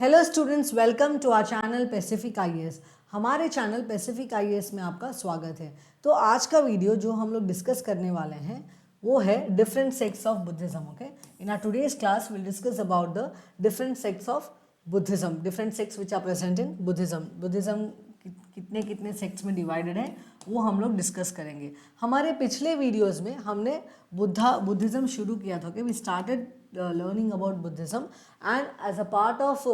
Hello students, welcome to our channel Pacific IAS. हमारे channel Pacific IAS में आपका स्वागत है। तो आज का वीडियो जो हम लोग डिस्कस करने वाले हैं वो है different sects of Buddhism. Okay, in our today's class will discuss about the different sects of Buddhism, different sects which are present in Buddhism. Buddhism कितने कितने सेक्ट्स में डिवाइडेड है वो हम लोग डिस्कस करेंगे। हमारे पिछले वीडियोस में हमने बुद्धिज्म शुरू किया था। Okay, we started learning about Buddhism, and as a part of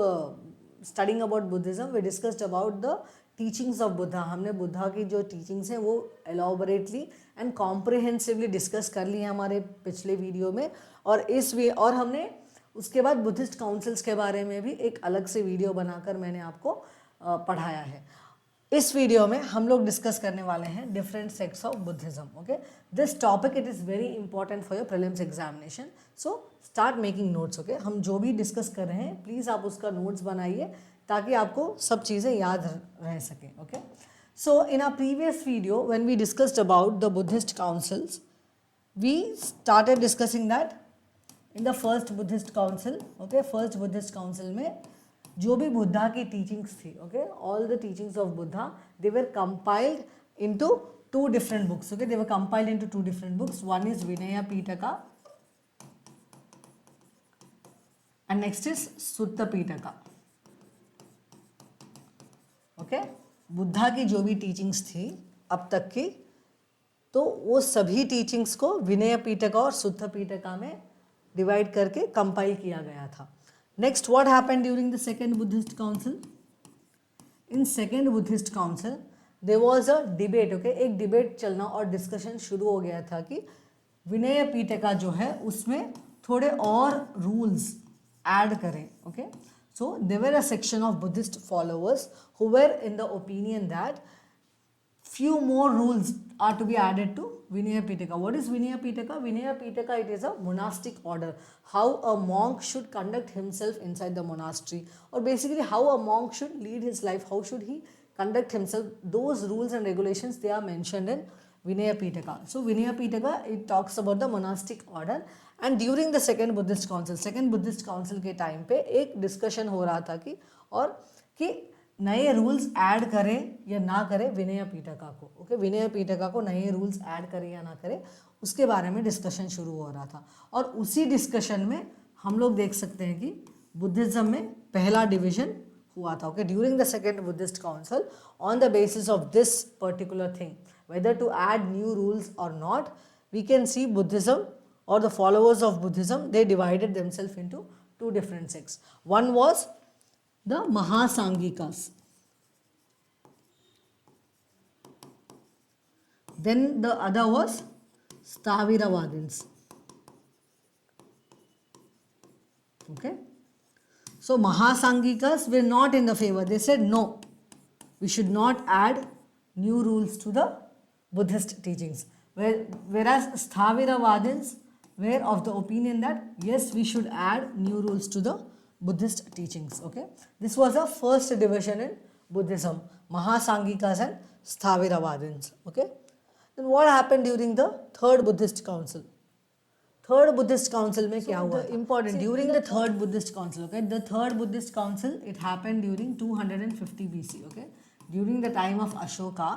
studying about Buddhism we discussed about the teachings of Buddha। हमने बुद्धा की जो टीचिंग्स हैं वो elaborately and comprehensively डिस्कस कर लिए हमारे पिछले वीडियो में, और हमने उसके बाद बुद्धिस्ट काउंसिल्स के बारे में भी एक अलग से वीडियो बनाकर मैंने आपको पढ़ाया है। इस वीडियो में हम लोग डिस्कस करने वाले हैं different sects of Buddhism. Okay, this topic it is very important for your prelims examination, so start making notes. Okay, हम जो भी डिस्कस कर रहे हैं प्लीज़ आप उसका नोट्स बनाइए ताकि आपको सब चीज़ें याद रह सकें। Okay, so in our previous video when we discussed about the Buddhist councils, we started discussing that in the first Buddhist council. Okay, first Buddhist council में जो भी बुद्धा की टीचिंग्स थी, okay, all the teachings of Buddha they were compiled into two different books. Okay, they were compiled into two different books. One is Vinaya Pitaka and next is Sutta Pitaka. Okay, Buddha की जो भी teachings थी अब तक की, तो वो सभी टीचिंग्स को विनय पिटका और सुत्त पिटका में डिवाइड करके कंपाइल किया गया था। Next, what happened during the second Buddhist council? In second Buddhist council, there was a debate. Okay, एक डिबेट चलना और डिस्कशन शुरू हो गया था कि विनय पिटका जो है उसमें थोड़े और रूल्स ऐड करें। Okay, so there were a section of Buddhist followers who were in the opinion that few more rules are to be added to Vinaya Pitaka. What is Vinaya Pitaka? Vinaya Pitaka, it is a monastic order. How a monk should conduct himself inside the monastery, or basically how a monk should lead his life, how should he conduct himself. Those rules and regulations, they are mentioned in Vinaya Pitaka. So Vinaya Pitaka, it talks about the monastic order. And during the second Buddhist council के time पे एक discussion हो रहा था कि नए rules add करें या ना करें विनय पिटका को। ओके, विनय पिटका को नए रूल्स ऐड करें या ना करें, उसके बारे में डिस्कशन शुरू हो रहा था। और उसी डिस्कशन में हम लोग देख सकते हैं कि बुद्धिज्म में पहला डिवीजन हुआ था। Okay, during the second Buddhist council, on the basis of this particular thing whether to add new rules और not, we can see Buddhism or the followers of Buddhism, they divided themselves into two different sects. One was the Mahasangikas. Then the other was Sthaviravadins. Okay, so Mahasangikas were not in the favor. They said no, we should not add new rules to the Buddhist teachings. Whereas Sthaviravadins were of the opinion that yes, we should add new rules to the Buddhist teachings. Okay, this was the first division in Buddhism, Mahasangikas and Sthaviravadins. Okay, then what happened during the third Buddhist council? Third Buddhist council में क्या हुआ? Important, during the third Buddhist council. Okay, the third Buddhist council it happened during 250 BC. Okay, during the time of Ashoka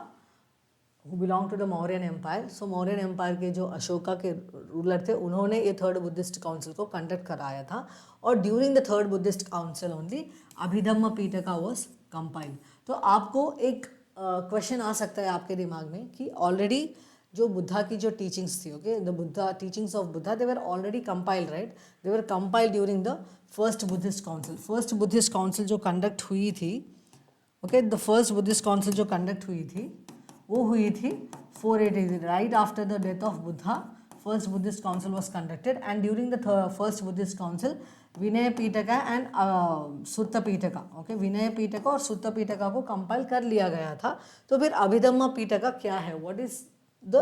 who belong to the Mauryan Empire. So Mauryan Empire के जो अशोका के ruler थे उन्होंने ये third Buddhist council को conduct कराया था, और during the third Buddhist council only Abhidhamma Pitaka was compiled. तो आपको एक क्वेश्चन आ सकता है आपके दिमाग में कि ऑलरेडी जो बुद्धा की जो टीचिंग्स थी, okay, the Buddha teachings of Buddha, they were already compiled, right? They were compiled during the first Buddhist council. First Buddhist council जो कंडक्ट हुई थी, okay, the first Buddhist council जो कंडक्ट हुई थी वो हुई थी 480, right after the death of Buddha. First Buddhist council was conducted, and during the first Buddhist council Vinaya Pitaka and Sutta Pitaka, okay, Vinaya Pitaka और सुत्त पिटका को कंपाइल कर लिया गया था। तो फिर अभिधम्म पिटका क्या है? What is the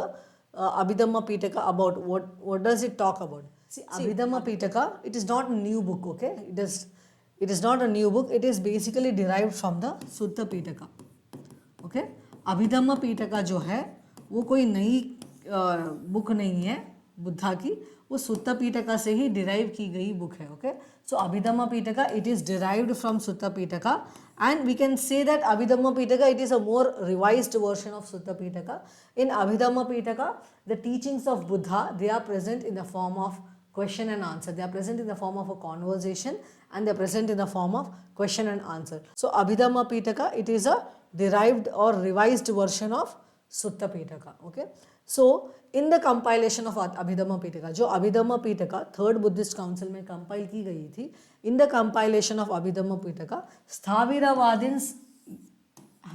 Abhidhamma Pitaka about? What does it talk about? See, Abhidhamma Pitaka, it is not a new book. Okay, it is not a new book. It is basically derived from the Sutta Pitaka. Okay, Abhidhamma Pitaka जो है वो कोई नई book नहीं है बुद्धा की, वो सुत्ता पिटका से ही डिराइव की गई बुक है. Okay, so Abhidhamma Pitaka it is derived from Sutta Pitaka, and we can say that Abhidhamma Pitaka it is a more revised version of Sutta Pitaka. In Abhidhamma Pitaka, the teachings of Buddha, they are present in the form of question and answer. They are present in the form of a conversation, and they are present in the form of question and answer. So Abhidhamma Pitaka it is a derived or revised version of Sutta Pitaka. Okay, so in the compilation of Abhidhamma Pitaka, जो Abhidhamma Pitaka third Buddhist council में compile की गई थी, in the compilation of Abhidhamma Pitaka, Sthaviravadins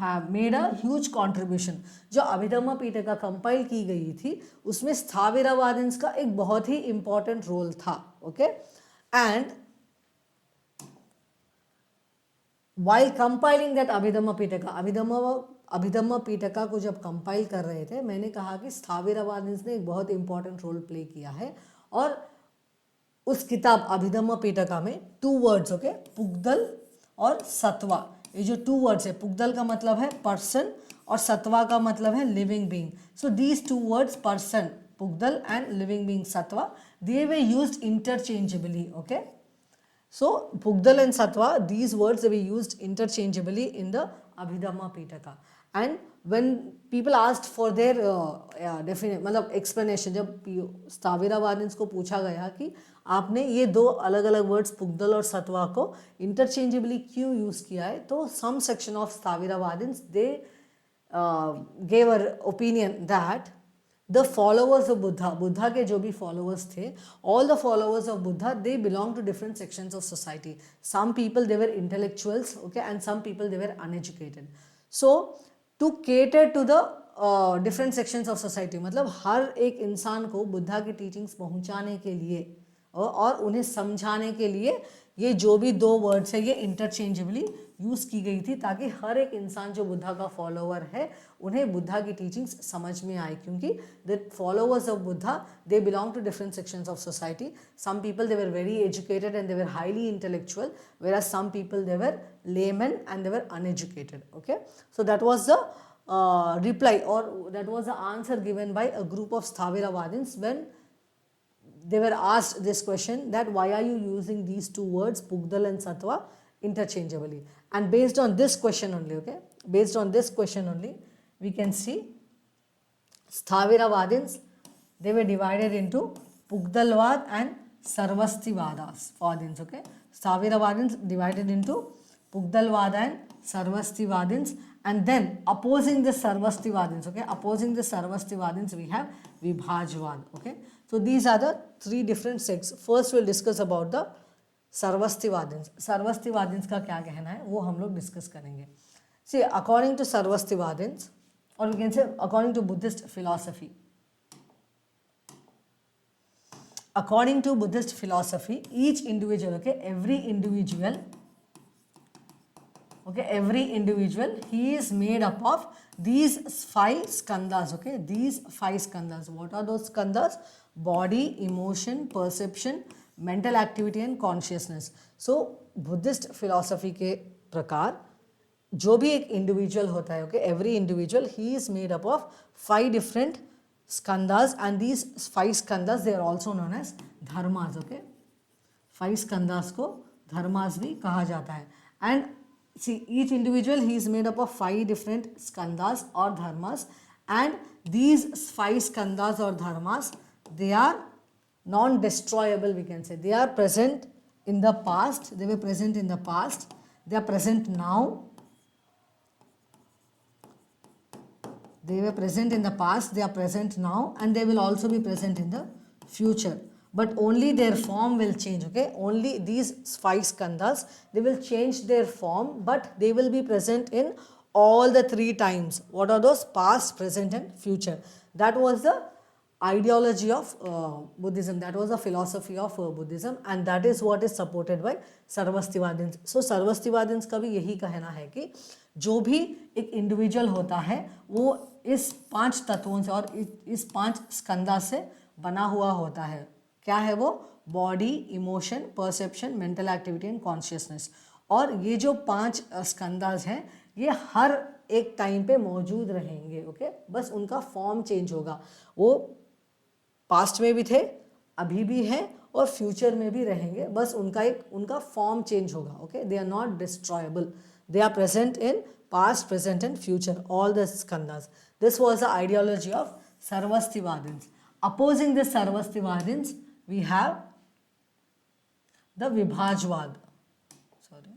have made a huge contribution. जो Abhidhamma Pitaka compile की गई थी उसमें स्थाविरावादिन्स का एक बहुत ही इंपॉर्टेंट रोल था. Okay, and while compiling that Abhidhamma Pitaka, Abhidhamma Pitaka को जब कंपाइल कर रहे थे, मैंने कहा कि स्थाविरावादिन्स ने एक बहुत इंपॉर्टेंट रोल प्ले किया है. और उस किताब अभिधम्म पिटका में 2 वर्ड्स, ओके, पुगदल और सत्वा, ये जो 2 वर्ड्स है, पुगदल का मतलब है पर्सन और सत्वा का मतलब है living being. So these 2 words person Pudgala and living being Sattva, they were used interchangeably. Okay, so Pugdal and Sattva, these words they were used interchangeably in the Abhidhamma Pitaka. And when people asked for their definite मतलब explanation, जब स्थाविरावादिन्स को पूछा गया कि आपने ये 2 अलग अलग वर्ड्स पुगदल और सत्वा को इंटरचेंजेबली क्यों यूज़ किया है, तो some section of स्थाविरावादिन्स they gave an opinion that the followers of Buddha, Buddha के जो भी followers थे, all the followers of Buddha, they belong to different sections of society. Some people they were intellectuals, okay, and some people they were uneducated. So to cater to the different sections of society, मतलब हर एक इंसान को बुद्धा की teachings पहुंचाने के लिए और उन्हें समझाने के लिए ये जो भी 2 वर्ड्स है ये इंटरचेंजेबली यूज़ की गई थी, ताकि हर एक इंसान जो बुद्धा का फॉलोवर है उन्हें बुद्धा की टीचिंग्स समझ में आए. क्योंकि the followers of Buddha they belong to different sections of society. Some people they were very educated and they were highly intellectual, whereas some people they were laymen and they were uneducated. Okay, so that was the reply, or that was the answer given by a group of Sthaviravadins when they were asked this question, that why are you using these 2 words Pugdal and Sattva interchangeably. And based on this question only, okay, based on this question only, we can see Sthaviravadins, they were divided into Pugdalvad and Sarvastivadins. Okay, Sthaviravadins divided into Pugdalvad and Sarvastivadins, and then opposing the Sarvastivadins, okay, opposing the Sarvastivadins we have Vibhajvad. Okay, so these are the 3 different sects. First we'll discuss about the Sarvastivadins. Sarvastivadins का क्या कहना है वो हम लोग discuss करेंगे. See, according to Sarvastivadins, or we can say according to Buddhist philosophy, according to Buddhist philosophy, each individual, okay, every individual, he is made up of these 5 skandhas. Okay, these 5 skandhas. What are those skandhas? Body, emotion, perception, mental activity and consciousness. So Buddhist philosophy के प्रकार जो भी एक individual होता है, okay, every individual he is made up of 5 different skandhas, and these 5 skandhas they are also known as dharmas. Okay, 5 skandhas को dharmas भी कहा जाता है. And see, each individual he is made up of 5 different skandhas or dharmas, and these 5 skandhas or dharmas, they are non-destroyable, we can say. They are present in the past, they were present in the past, they are present now, they were present in the past, they are present now, and they will also be present in the future. But only their form will change. Okay, only these 5 skandhas, they will change their form, but they will be present in all the 3 times. What are those? Past, present and future. That was the ideology of Buddhism. That was the philosophy of Buddhism, and that is what is supported by Sarvastivadins. So Sarvastivadins का भी यही कहना है कि जो भी एक individual होता है वो इस 5 तत्वों से और इस 5 स्कंदा से बना हुआ होता है. क्या है वो? Body, emotion, perception, mental activity and consciousness. और ये जो 5 स्कंदास हैं ये हर एक टाइम पे मौजूद रहेंगे. ओके, बस उनका फॉर्म चेंज होगा. वो पास्ट में भी थे, अभी भी हैं और फ्यूचर में भी रहेंगे, बस उनका फॉर्म चेंज होगा. Okay, they are not destroyable. They are present in past, present and future, all the skandhas. This was the ideology of Sarvastivadins. Opposing the Sarvastivadins, we have the Vibhajvad. Sorry.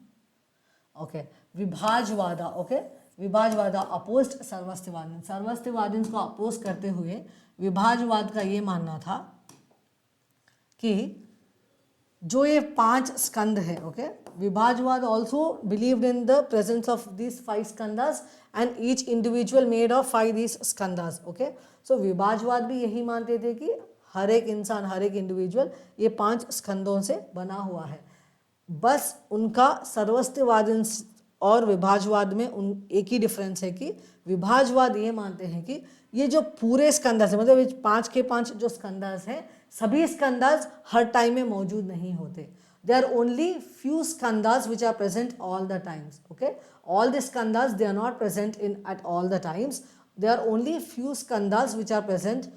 Okay, Vibhajvada. Okay, Vibhajvada opposed Sarvastivadins. Sarvastivadins को oppose करते हुए विभाजवाद का ये मानना था कि जो ये 5 स्कंद है. Okay, Vibhajyavada also believed in the presence of this 5 Skandhas and each individual made of 5 this Skandhas. Okay, so Vibhajyavada भी यही मानते थे कि हर एक इंसान, हर एक इंडिविजुअल ये 5 स्कंदों से बना हुआ है. बस उनका सर्वस्तिवाद और विभाजवाद में एक ही डिफरेंस है कि विभाजवाद ये मानते हैं कि ये जो पूरे स्कंदास है, मतलब 5 के 5 जो स्कंदास हैं, सभी स्कंदास हर टाइम में मौजूद नहीं होते. They are only few skandhas which are present all the times. Okay, all the skandhas they are not present in at all the times. They are only few skandhas which are present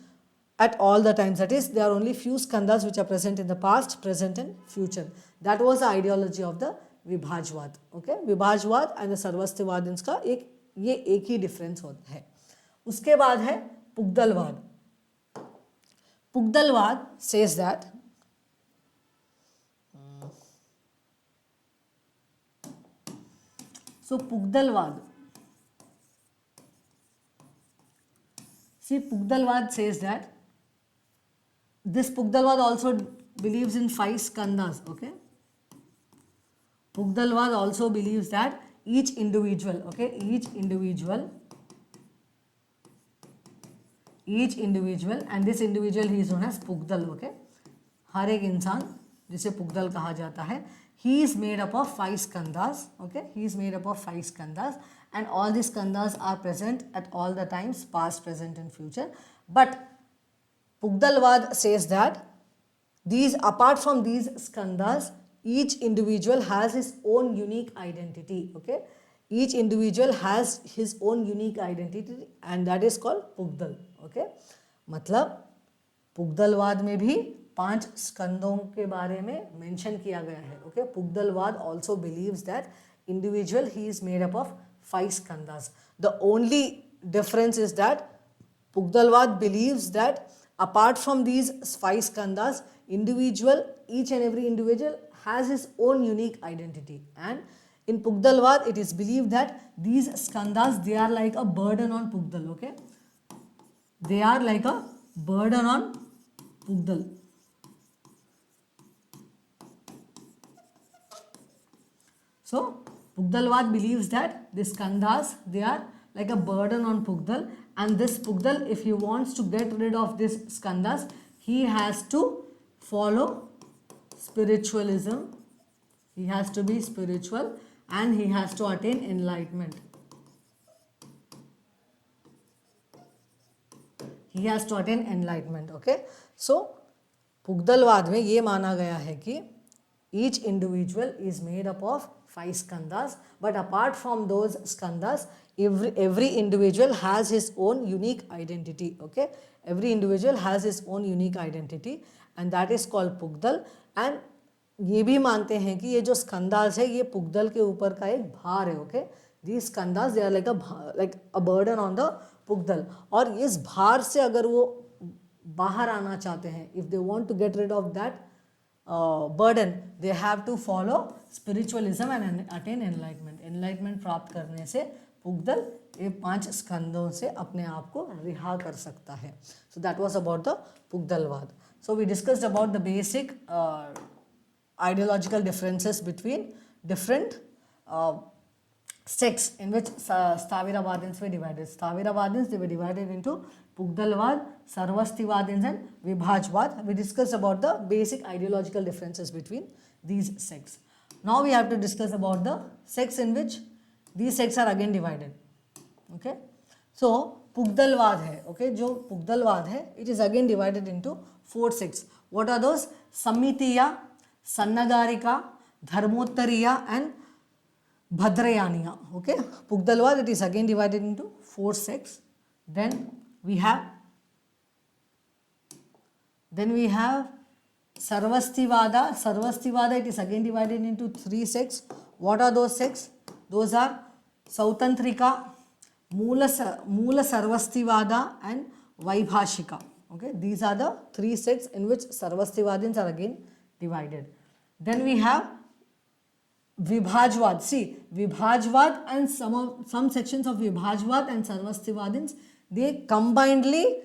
at all the times. That is, there are only few skandhas which are present in the past, present and future. That was the ideology of the Vibhajvad. Okay, Vibhajvad and the Sarvastivadins का एक ही difference होता है. उसके बाद है पुगदलवाद. पुगदलवाद says that Pugdalwad. See, Pugdalwad says that this Pugdalwad also believes in 5 skandhas. Okay, Pugdalwad also believes that each individual, okay, each individual, and this individual he is known as Pugdal. Okay, हर एक इंसान जिसे पुगदल कहा जाता है, he is made up of 5 skandhas. Okay, he is made up of 5 skandhas and all these skandhas are present at all the times, past, present and future. But Pugdalwad says that apart from these skandhas, each individual has his own unique identity. Okay, each individual has his own unique identity and that is called Pugdal. Okay, मतलब पुगदलवाद में भी 5 स्कंदों के बारे में mention किया गया है. Okay, Pudgalavada also believes that individual he is made up of 5 skandhas. The only difference is that Pudgalavada believes that apart from these 5 skandhas, each and every individual has his own unique identity. And in Pugdalwad, it is believed that these skandhas, they are like a burden on Pugdal. Okay, they are like a burden on Pugdal. So Pugdalwad believes that the skandhas, they are like a burden on Pugdal, and this Pugdal, if he wants to get rid of this skandhas, he has to follow spiritualism. He has to be spiritual and he has to attain enlightenment. He has to attain enlightenment. Okay, so Pugdalwad में ये माना गया है कि each individual is made up of 5 skandhas, but apart from those skandhas, every individual has his own unique identity. Okay, every individual has his own unique identity and that is called Pugdal. And ये भी मानते हैं कि ये जो स्कंदास है ये पुगदल के ऊपर का एक भार है. Okay, these skandhas, they are like a burden on the पुगदल, और इस भार से अगर वो बाहर आना चाहते हैं, if they want to get rid of that burden, they have to follow spiritualism and attain enlightenment. Enlightenment प्राप्त करने से पुगदल ये 5 स्कंदों से अपने आप को रिहा कर सकता है. So that was about the Pugdalwad. So we discussed about the basic ideological differences between different sects in which Sthaviravadins were divided. Sthaviravadins, they were divided into Pugdalwad, Sarvastivadins and Vibhajwad. We discussed about the basic ideological differences between these sects. Now we have to discuss about the sects in which these sects are again divided. Okay, so Pugdalwad hai. Okay, जो Pugdalwad hai, it is again divided into 4 sects. What are those? Samitiya, Sannagarika, Dharmottariya and Bhadrayaniya. Okay, Pugdalwad, it is again divided into 4 sects. Then we have Sarvastivada, it is again divided into three sects. What are those sects? Those are Sautantrika, Moola Sarvastivada and Vaibhashika. Okay, these are the three sects in which Sarvastivadins are again divided. Then we have Vibhajvad. See, Vibhajvad and some sections of Vibhajvad and Sarvastivadins, they combinedly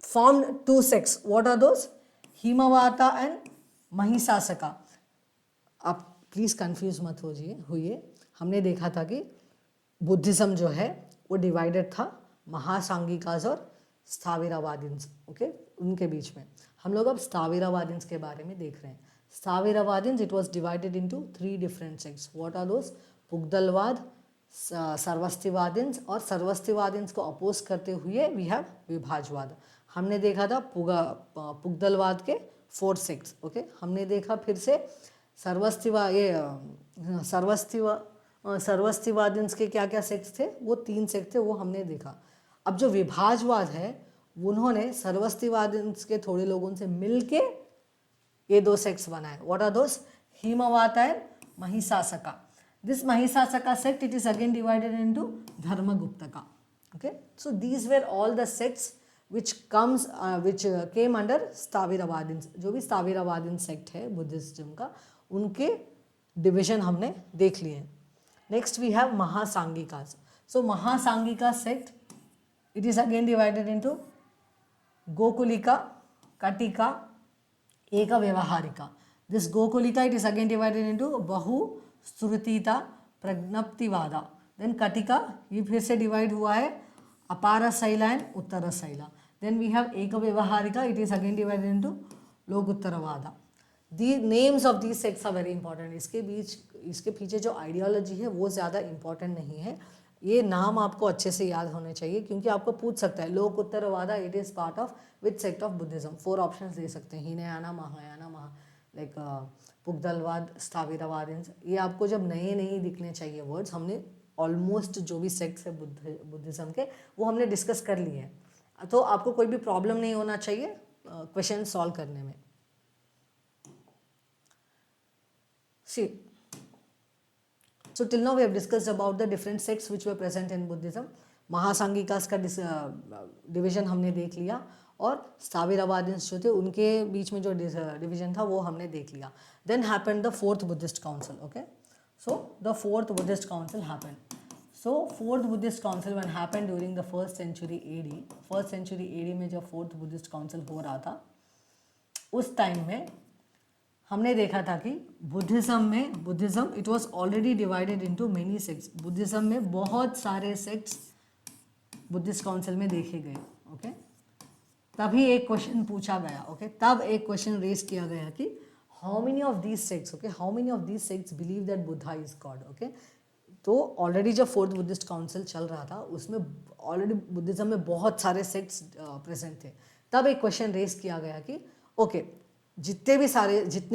formed two sects. What are those? Himavata and Mahisasaka. आप please confuse मत होइए. हमने देखा था कि Buddhism जो है वो डिवाइडेड था महासांगिकास और स्थाविरावादिन्स. ओके, उनके बीच में हम लोग अब स्थाविरावादिन्स के बारे में देख रहे हैं. Sthaviravadins, it was divided into three different sects. What are those? Pudgalavada, Sarvastivadins, और सर्वस्तिवादिन्स को अपोज करते हुए वी हैव विभाजवाद. हमने देखा था पुगदलवाद के 4 सेक्ट्स. ओके, हमने देखा फिर से सर्वस्तिवादिन्स के क्या क्या सेक्ट्स थे, वो 3 सेक्ट थे, वो हमने देखा. अब जो विभाजवाद है उन्होंने सर्वस्तिवादिन्स के थोड़े लोगों से मिलके ये 2 सेक्ट्स बनाए. What are those? Haimavata and Mahisasaka. This Mahisasaka sect, it is again divided into Dharmaguptaka. Okay, so these were all the sects which came under Sthaviravadins. जो भी Sthaviravadin sect है बुद्धिज्म का, उनके डिविजन हमने देख लिए. Next we have Mahasangikas. So Mahasangika sect, it is again divided into Gokulika, Katika, Eka Vyavaharika. This Gokulika, it is again divided into Bahu, Shrutita, Prajnaptivada. Then Katika, ये फिर से डिवाइड हुआ है Apara Shaila and Uttara Shaila. Then we have एक Vyavaharika, it is again divided into Lokottaravada. The names of these sects are very important. इसके पीछे जो ideology है वो ज़्यादा इंपॉर्टेंट नहीं है. ये नाम आपको अच्छे से याद होने चाहिए क्योंकि आपको पूछ सकता है Lokottaravada, it is part of which sect of Buddhism. 4 options दे सकते हैं, हीनयाना, महायाना, लाइक पुगदलवाद, स्थाविरावादिन्स. ये आपको जब नए दिखने चाहिए वर्ड्स, हमने ऑलमोस्ट जो भी सेक्ट्स है बुद्धिज्म के वो हमने डिस्कस कर लिए हैं. तो आपको कोई भी प्रॉब्लम नहीं होना चाहिए क्वेश्चन सॉल्व करने में. सी, so till now we have discussed about the different sects which were present in Buddhism. महासांगिकास का डिवीजन हमने देख लिया और स्थाविरावादिन्स जो थे उनके बीच में जो डिवीजन था वो हमने देख लिया. Then happened the 4th Buddhist Council. Okay, so the 4th Buddhist Council happened. So 4th Buddhist Council when happened during the 1st century AD. 1st century AD में जब 4th Buddhist Council हो रहा था, उस टाइम में हमने देखा था कि Buddhism it was already divided into many sects. Buddhism में बहुत सारे सेक्ट्स बुद्धिस्ट काउंसिल में देखे गए. ओके, तभी एक क्वेश्चन पूछा गया. ओके, तब एक क्वेश्चन रेज किया गया कि how many of these sects, okay, how many of these sects believe that Buddha is God. Okay, तो ऑलरेडी जब 4th बुद्धिस्ट काउंसिल चल रहा था उसमें ऑलरेडी बुद्धिज्म में बहुत सारे सेक्ट्स प्रेजेंट थे. तब एक क्वेश्चन रेज किया गया कि ओके, जितने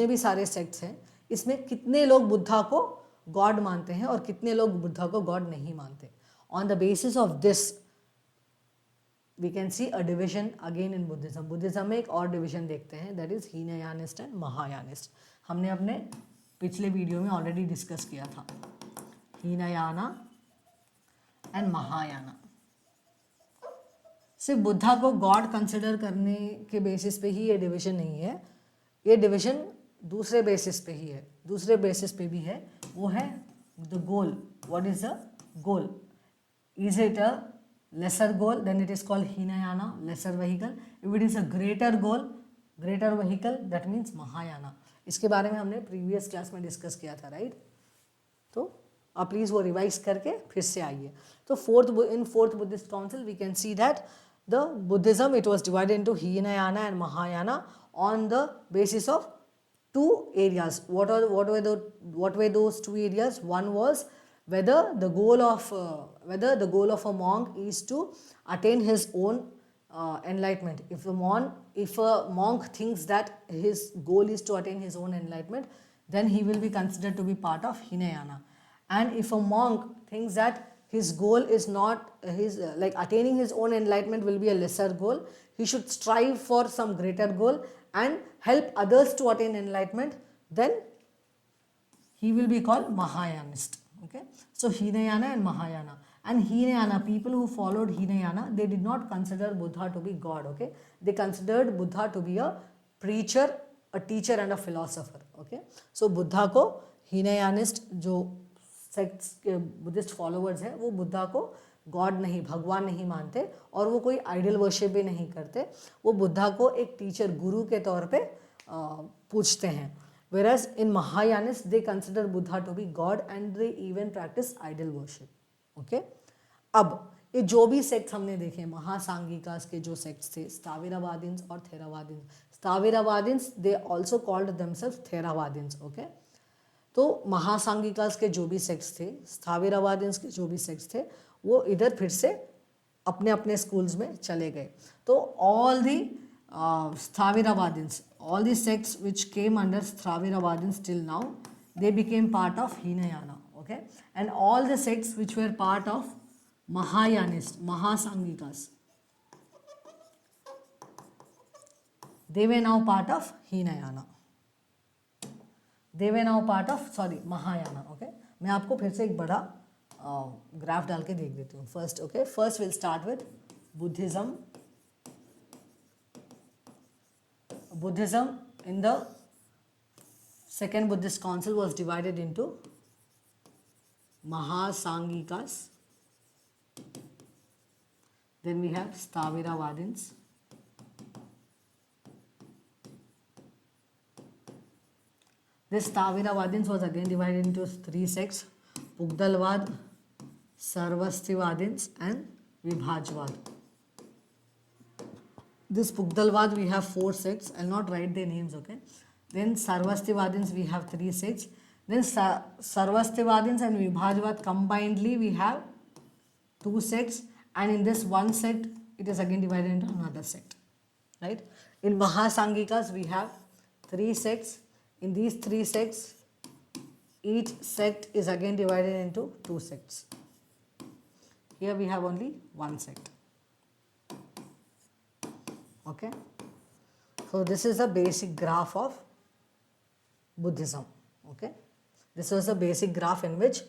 भी सारे सेक्ट्स हैं इसमें कितने लोग बुद्धा को गॉड मानते हैं और कितने लोग बुद्धा को गॉड नहीं मानते. On the basis of this we can see a division again in Buddhism. Buddhism में एक और डिविजन देखते हैं, that is Hinayanist and Mahayanist. हमने अपने पिछले वीडियो में ऑलरेडी डिस्कस किया था हीनयाना एंड महायाना. सिर्फ बुद्धा को गॉड कंसिडर करने के बेसिस पे ही ये डिविजन नहीं है, ये डिविजन दूसरे बेसिस पे ही है. दूसरे बेसिस पे भी है, वो है the goal. What is the goal? Is it a lesser goal, then it is called hinayana, lesser vehicle. If it is a greater goal, greater vehicle, that means mahayana. इसके बारे में हमने प्रीवियस क्लास में discuss किया था, right? तो आप please वो रिवाइज करके फिर से आइए. तो fourth Buddhist council we can see that the Buddhism it was divided into Hinayana and Mahayana on the basis of 2 areas. What were those 2 areas? One was whether the goal of a monk is to attain his own enlightenment. If a monk thinks that his goal is to attain his own enlightenment, then he will be considered to be part of Hinayana. And if a monk thinks that his goal is not like attaining his own enlightenment will be a lesser goal, he should strive for some greater goal and help others to attain enlightenment, then he will be called Mahayanist. Okay, so Hinayana and Mahayana. And Hinayana, people who followed Hinayana, they did not consider Buddha to be God. Okay, they considered Buddha to be a preacher, a teacher and a philosopher. Okay, so Buddha को Hinayanist जो sects के Buddhist followers हैं वो बुद्धा को God नहीं, भगवान नहीं मानते और वो कोई आइडल वर्शिप भी नहीं करते. वो बुद्धा को एक टीचर, गुरु के तौर पे पूछते हैं. Whereas in Mahayanists they consider Buddha to be God and they even practice idol worship. Okay? अब ये जो भी सेक्ट्स हमने देखे, महासांगिकास के जो सेक्ट्स थे, स्थाविरावादिन्स और Theravadins. Sthaviravadins they also called themselves Theravadins. Okay, तो महासांगिकास के जो भी सेक्ट्स थे, स्थाविरावादिन्स के जो भी सेक्ट्स थे, वो इधर फिर से अपने अपने स्कूल्स में चले गए. तो all the Sthaviravadins, all the sects which came under Sthaviravadins till now, they became part of Hinayana. Okay, and all the sects which were part of Mahayanists, Mahasangikas, they were now part of Hinayana. They were now part of Mahayana. Okay, मैं आपको फिर से एक बड़ा graph डाल के देख देती हूँ. First okay, first will start with Buddhism. Buddhism in the second Buddhist council was divided into Mahasangikas. Then we have Sthaviravadins. This Sthaviravadins was again divided into three sects: Pugdalvad, Sarvastivadins and Vibhajvad. This Pugdalvad we have four sects. I'll not write their names, okay. Then Sarvastivadins we have three sects. Then Sarvastivadins and Vibhajvad combinedly we have two sects, and in this one sect it is again divided into another sect, right? In Mahasangikas we have three sects. In these three sects, each sect is again divided into two sects. Here we have only one sect. Okay, so this is a basic graph of Buddhism. Okay, this was a basic graph in which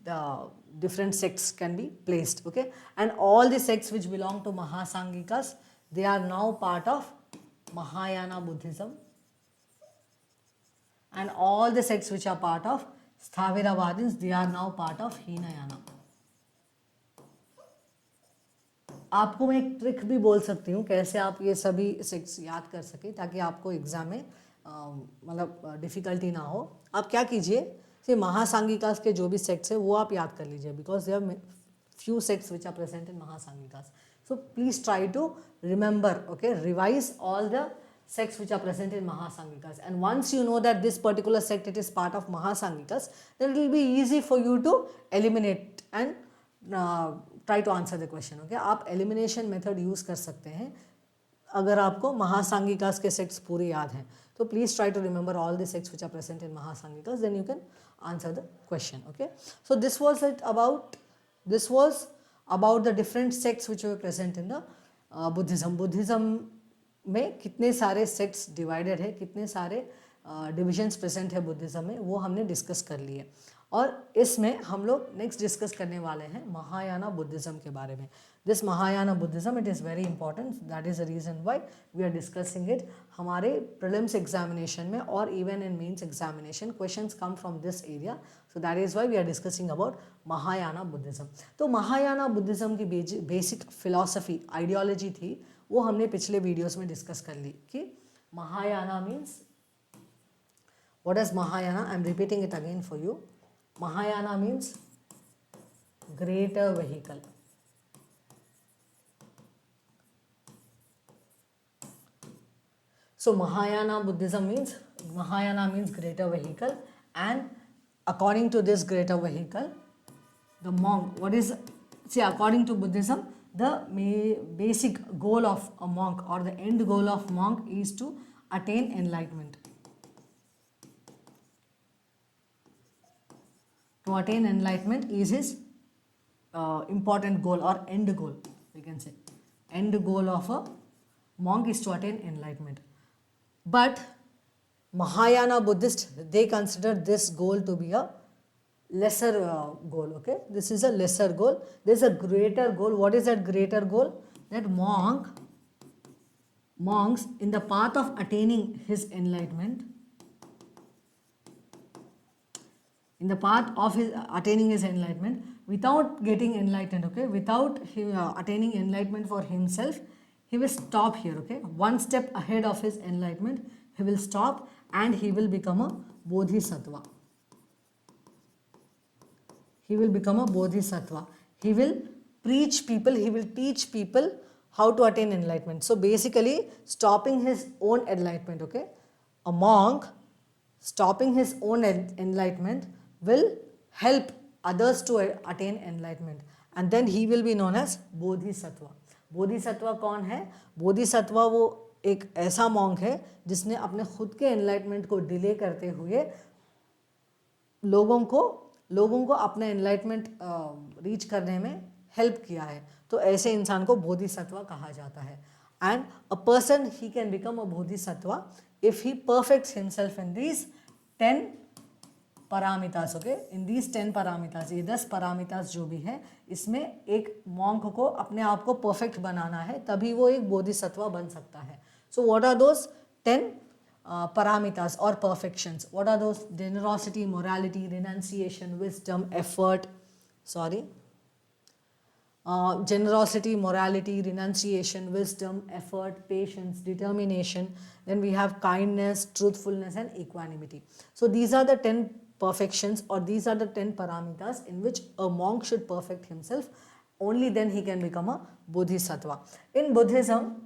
the different sects can be placed. Okay, and all the sects which belong to Mahasangikas, they are now part of Mahayana Buddhism, and all the sects which are part of Sthaviravadins, they are now part of Hinayana. आपको मैं एक trick भी बोल सकती हूँ कैसे आप ये सभी सेक्ट्स याद कर सकें ताकि आपको एग्जाम में मतलब डिफ़िकल्टी ना हो. आप क्या कीजिए, सिर्फ महासांगिकास के जो भी सेक्ट्स है वो आप याद कर लीजिए, because there are few sects which are present in Mahasanghikas. So please try to remember, okay, revise all the sects which are present in Mahasangikas, and once you know that this particular sect it is part of Mahasangikas, then it will be easy for you to eliminate and try to answer the question. Okay, आप elimination method use कर सकते हैं अगर आपको महासांगिकास के sects पूरे याद हैं. तो please try to remember all the sects which are present in Mahasangikas, then you can answer the question. Okay, so this was about the different sects which were present in the Buddhism. Buddhism में कितने सारे sects divided है, कितने सारे divisions present है Buddhism में, वो हमने डिस्कस कर लिए. और इसमें हम लोग नेक्स्ट डिस्कस करने वाले हैं महायाना बुद्धिज़्म के बारे में. This Mahayana Buddhism it is very important, that is the reason why we are discussing it. हमारे प्रीलिम्स एग्जामिनेशन में और even in mains examination questions come from this area, so that is why we are discussing about Mahayana Buddhism. तो महायाना बुद्धिज़्म की basic philosophy, ideology थी, वो हमने पिछले वीडियोस में डिस्कस कर ली कि Mahayana means, what is Mahayana, I am repeating it again for you. Mahayana means greater vehicle. So Mahayana Buddhism means, Mahayana means greater vehicle, and according to this greater vehicle, the monk, according to Buddhism, the basic goal of a monk or the end goal of monk is to attain enlightenment. To attain enlightenment is his important goal or end goal, we can say. End goal of a monk is to attain enlightenment. But Mahayana Buddhist, they consider this goal to be a lesser goal. Okay, this is a lesser goal. There's a greater goal. What is that greater goal? That monks in the path of attaining his enlightenment, in the path of his attaining his enlightenment, without getting enlightened, okay, without attaining enlightenment for himself, he will stop here. Okay, one step ahead of his enlightenment, he will stop and he will become a bodhisattva. He will become a bodhisattva. He will preach people, he will teach people how to attain enlightenment. So basically stopping his own enlightenment. Okay, a monk stopping his own enlightenment will help others to attain enlightenment, and then he will be known as bodhisattva. bodhisattva कौन है? bodhisattva वो एक ऐसा monk है जिसने अपने खुद के enlightenment को डिले करते हुए लोगों को अपना एनलाइटमेंट रीच करने में हेल्प किया है. तो ऐसे इंसान को बोधिसत्व कहा जाता है. And a person he can become a Bodhisattva if he परफेक्ट्स himself in these 10 parameters. Okay, in these 10 parameters, ये 10 parameters जो भी है, इसमें एक मॉन्क को अपने आप को परफेक्ट बनाना है, तभी वो एक बोधिसत्व बन सकता है. So what are those 10 parameters or perfections? What are those? Generosity, morality, renunciation, wisdom, effort. Generosity, morality, renunciation, wisdom, effort, patience, determination. Then we have kindness, truthfulness, and equanimity. So these are the 10 perfections, or these are the 10 parameters in which a monk should perfect himself. Only then he can become a bodhisattva. In Buddhism,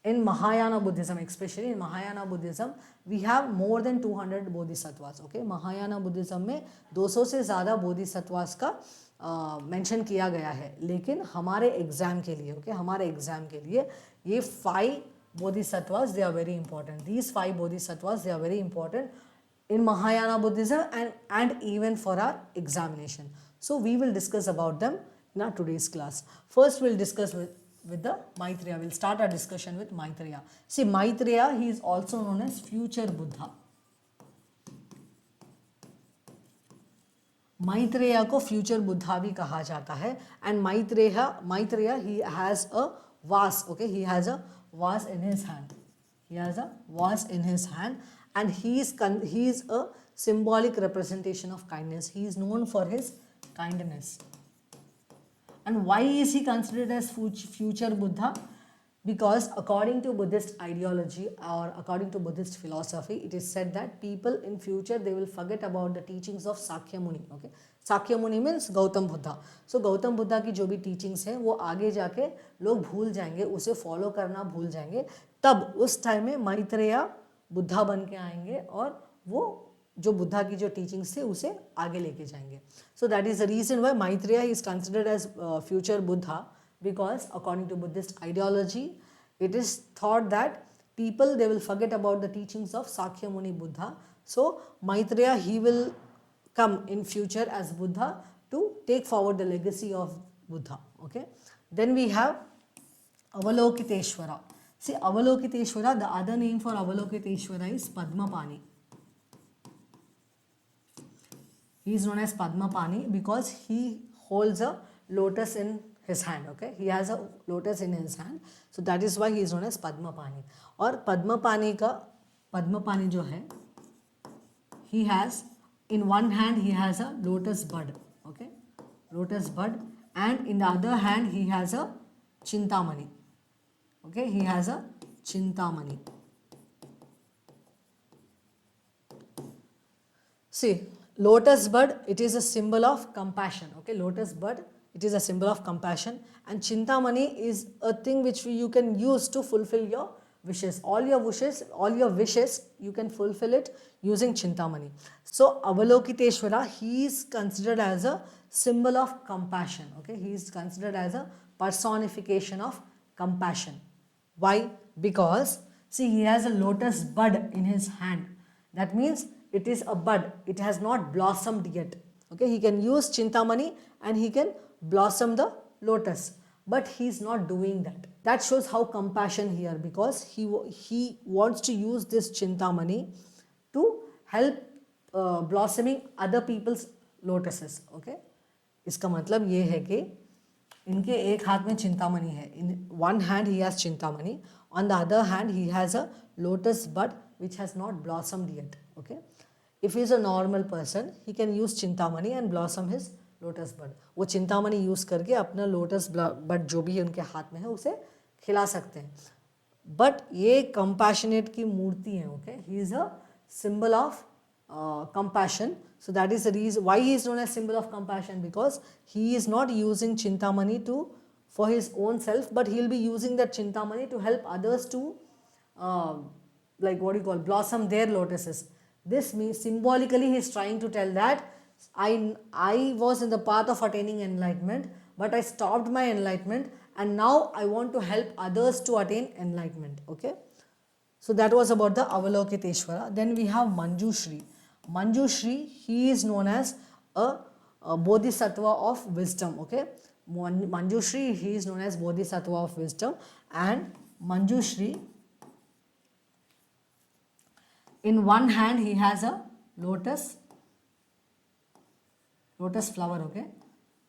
in Mahayana Buddhism, especially in Mahayana Buddhism, we have more than 200 bodhisattvas. Okay, Mahayana Buddhism में 200 से ज़्यादा bodhisattvas का mention किया गया है. लेकिन हमारे exam के लिए, okay, हमारे एग्जाम के लिए ये 5 bodhisattvas, they are very important. These 5 bodhisattvas, they are very important in Mahayana Buddhism and even for our examination. So we will discuss about them in our today's class. First we'll discuss with the Maitreya. We'll start our discussion with Maitreya. See, Maitreya, he is also known as future Buddha. Maitreya को future Buddha भी कहा जाता है. And Maitreya, he has a vase. Okay, he has a vase in his hand. He has a vase in his hand, and he is a symbolic representation of kindness. He is known for his kindness. And why is he considered as future Buddha? Because according to Buddhist ideology or according to Buddhist philosophy, it is said that people in future, they will forget about the teachings of Sakya Muni. Okay, Sakya Muni means Gautam Buddha. So Gautam Buddha की जो भी teachings हैं वो आगे जाके लोग भूल जाएंगे, उसे follow करना भूल जाएंगे. तब उस टाइम में मैत्रेय बुद्धा बन के आएंगे और वो जो बुद्धा की जो टीचिंग्स थे उसे आगे लेके जाएंगे. So that is the reason why Maitreya is considered as future Buddha, because according to Buddhist ideology it is thought that people, they will forget about the teachings of Sakya Muni Buddha. So Maitreya, he will come in future as Buddha to take forward the legacy of Buddha. Okay, then we have Avalokiteshvara. See, Avalokiteshvara, the other name for Avalokiteshvara is Padmapani. He is known as Padmapani because he holds a lotus in his hand. Okay, he has a lotus in his hand, so that is why he is known as Padmapani. और Padmapani जो है, he has in one hand he has a lotus bud. Okay, lotus bud, and in the other hand he has a Chintamani. Okay, he has a Chintamani. See, lotus bud, it is a symbol of compassion. Okay, lotus bud, it is a symbol of compassion, and Chintamani is a thing which you can use to fulfill your wishes. All your wishes, you can fulfill it using Chintamani. So Avalokiteshvara, he is considered as a symbol of compassion. Okay, he is considered as a personification of compassion. Why? Because see, he has a lotus bud in his hand. That means it is a bud, it has not blossomed yet. Okay, he can use Chintamani and he can blossom the lotus. but he's not doing that. That shows how compassion here, because he wants to use this Chintamani to help blossoming other people's lotuses. Okay, इसका मतलब ये है कि इनके एक हाथ में चिंतामणि है. In one hand he has Chintamani, on the other hand he has a lotus bud which has not blossomed yet. Okay, if he is a normal person, he can use Chintamani and blossom his lotus bud. वो Chintamani use करके अपना lotus बड जो भी है उनके हाथ में है उसे खिला सकते हैं. बट ये कंपैशनेट की मूर्ति है. Okay, he is a symbol of compassion. So that is the reason why he is known as symbol of compassion, because he is not using Chintamani for his own self, but he will be using that Chintamani to help others to like what you call blossom their lotuses. This means symbolically he is trying to tell that I was in the path of attaining enlightenment, but I stopped my enlightenment and now I want to help others to attain enlightenment. Okay, so that was about the Avalokiteshvara. Then we have Manjushri. Manjushri, he is known as a bodhisattva of wisdom. Okay, Manjushri, he is known as bodhisattva of wisdom. And Manjushri, in one hand he has a lotus flower. Okay,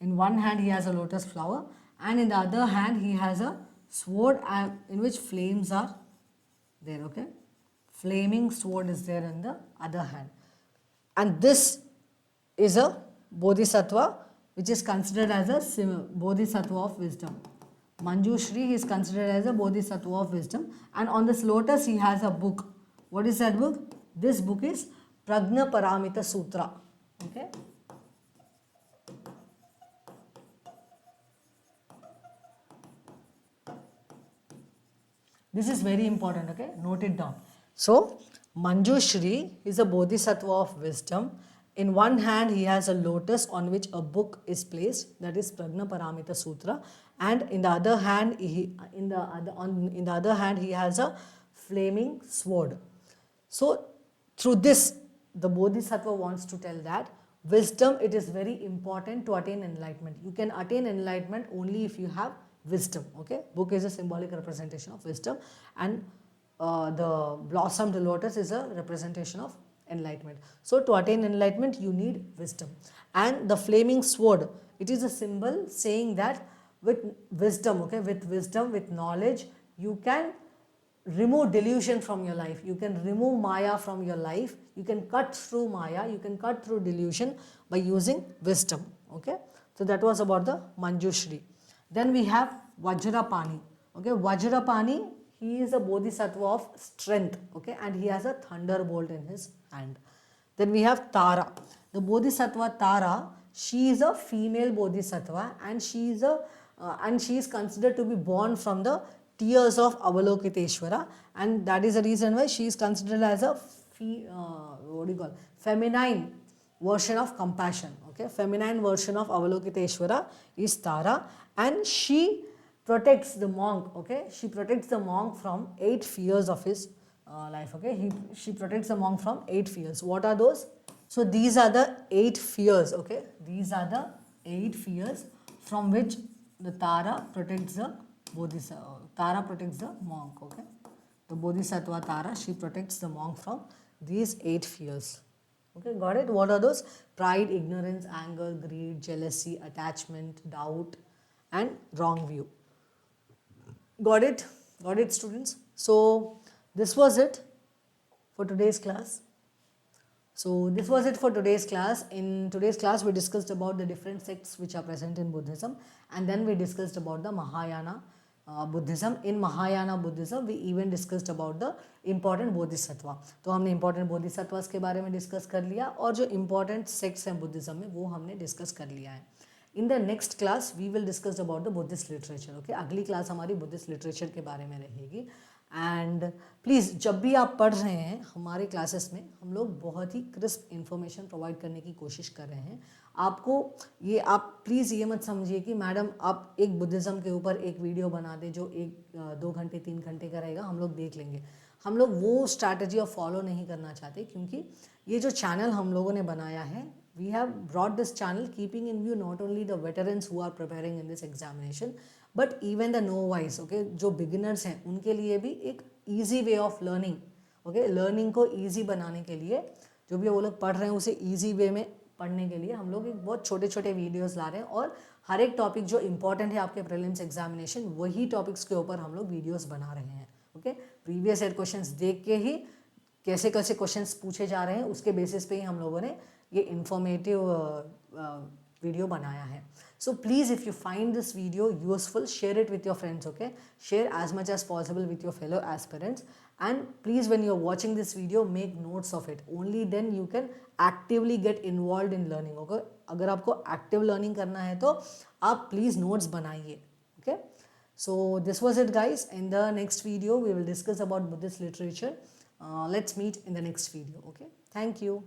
in one hand he has a lotus flower, and in the other hand he has a sword in which flames are there. Okay, flaming sword is there in the other hand, and this is a bodhisattva which is considered as a bodhisattva of wisdom. Manjushri is considered as a bodhisattva of wisdom, and on this lotus he has a book. What is that book? This book is Prajna Paramita Sutra. Okay, this is very important. Okay, note it down. So Manjushri is a bodhisattva of wisdom. In one hand he has a lotus on which a book is placed, that is Prajna Paramita Sutra, and in the other hand he has a flaming sword. So through this the bodhisattva wants to tell that wisdom, it is very important to attain enlightenment. You can attain enlightenment only if you have wisdom. Okay, book is a symbolic representation of wisdom, and the blossomed lotus is a representation of enlightenment. So to attain enlightenment you need wisdom. And the flaming sword, it is a symbol saying that with wisdom, okay, with wisdom, with knowledge, you can remove delusion from your life. You can remove Maya from your life. You can cut through Maya. You can cut through delusion by using wisdom. Okay, so that was about the Manjushri. Then we have Vajrapani. Okay, Vajrapani, he is a bodhisattva of strength. Okay, and he has a thunderbolt in his hand. Then we have Tara. The bodhisattva Tara, she is a female bodhisattva, and she is considered to be born from the tears of Avalokiteshvara, and that is the reason why she is considered as a feminine version of compassion. Okay, feminine version of Avalokiteshvara is Tara, and she protects the monk. Okay, she protects the monk from 8 fears of his life. Okay, she protects the monk from 8 fears. What are those? So these are the 8 fears. Okay, these are the 8 fears from which the Tara protects the bodhisattva. Tara protects the monk. Okay, the bodhisattva Tara, she protects the monk from these 8 fears. Okay, got it? What are those? Pride, ignorance, anger, greed, jealousy, attachment, doubt, and wrong view. Got it? Got it, students? So this was it for today's class. So this was it for today's class. In today's class we discussed about the different sects which are present in Buddhism, and then we discussed about the Mahayana Buddhism. In Mahayana Buddhism we even discussed about the important bodhisattva. तो हमने important bodhisattvas के बारे में discuss कर लिया, और जो important sects हैं Buddhism में वो हमने discuss कर लिया है. In the next class we will discuss about the Buddhist literature. Okay, अगली class हमारी Buddhist literature के बारे में रहेगी. एंड प्लीज़ जब भी आप पढ़ रहे हैं हमारे क्लासेस में, हम लोग बहुत ही क्रिस्प इन्फॉर्मेशन प्रोवाइड करने की कोशिश कर रहे हैं. आपको ये, आप प्लीज़ ये मत समझिए कि मैडम आप एक बुद्धिज़्म के ऊपर एक वीडियो बना दें जो 1-2 घंटे 3 घंटे का रहेगा, हम लोग देख लेंगे. हम लोग वो स्ट्रैटेजी और फॉलो नहीं करना चाहते, क्योंकि ये जो चैनल हम लोगों ने बनाया है we have brought this channel keeping in view not only the veterans who are preparing in this examination but even the novice, okay, जो beginners हैं उनके लिए भी एक easy way of learning, okay, learning को easy बनाने के लिए जो भी वो लोग पढ़ रहे हैं उसे easy way में पढ़ने के लिए हम लोग एक बहुत छोटे छोटे वीडियोस ला रहे हैं और हर एक टॉपिक जो इंपॉर्टेंट है आपके प्रीलिम्स एग्जामिनेशन वही टॉपिक्स के ऊपर हम लोग वीडियोस बना रहे हैं, ओके। प्रीवियस ईयर क्वेश्चंस देख के ही कैसे कैसे क्वेश्चंस पूछे जा रहे हैं उसके बेसिस पे ही हम लोगों ने ये इंफॉर्मेटिव वीडियो बनाया है. So please, if you find this video useful, share it with your friends, okay? Share as much as possible with your fellow aspirants, and please, when you're watching this video, make notes of it. Only then you can actively get involved in learning, okay? अगर आपको active learning करना है तो आप please notes बनाइए, okay? So this was it, guys. In the next video we will discuss about Buddhist literature. Let's meet in the next video, okay? Thank you.